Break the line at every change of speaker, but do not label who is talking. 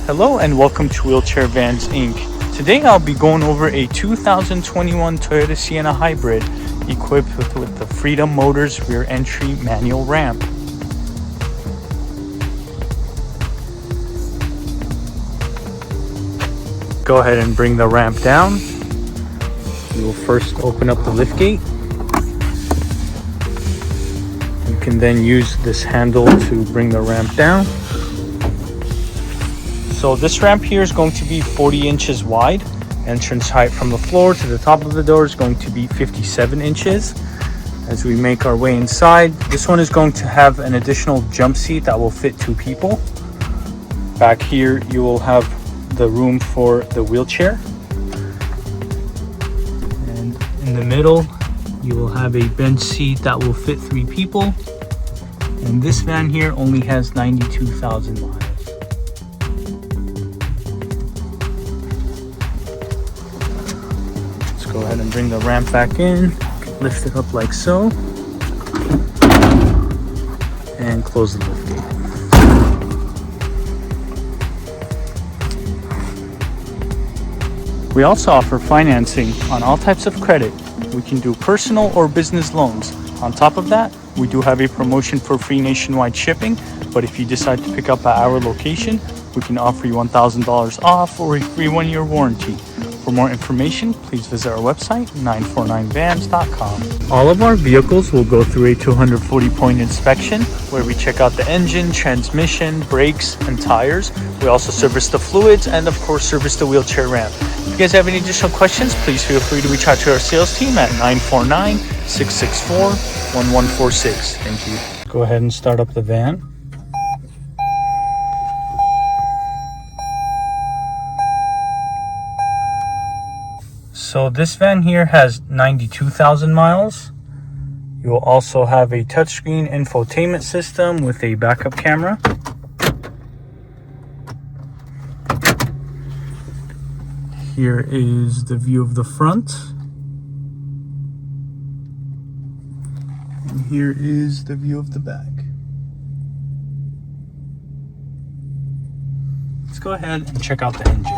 Hello and welcome to Wheelchair Vans Inc. Today I'll be going over a 2021 Toyota Sienna Hybrid equipped with the Freedom Motors rear entry manual ramp. Go ahead and bring the ramp down. You will first open up the lift gate. You can then use this handle to bring the ramp down. So this ramp here is going to be 40 inches wide. Entrance height from the floor to the top of the door is going to be 57 inches. As we make our way inside, this one is going to have an additional jump seat that will fit 2 people. Back here you will have the room for the wheelchair. And in the middle you will have a bench seat that will fit 3 people. And this van here only has 92,000 miles. Go ahead and bring the ramp back in, lift it up like so, and close the lift gate. We also offer financing on all types of credit. We can do personal or business loans. On top of that, we do have a promotion for free nationwide shipping, but if you decide to pick up at our location, we can offer you $1,000 off or a free 1-year warranty. For more information, please visit our website, 949vans.com. All of our vehicles will go through a 240-point inspection where we check out the engine, transmission, brakes, and tires. We also service the fluids and, of course, service the wheelchair ramp. If you guys have any additional questions, please feel free to reach out to our sales team at 949-664-1146. Thank you. Go ahead and start up the van. So this van here has 92,000 miles. You will also have a touchscreen infotainment system with a backup camera. Here is the view of the front. And here is the view of the back. Let's go ahead and check out the engine.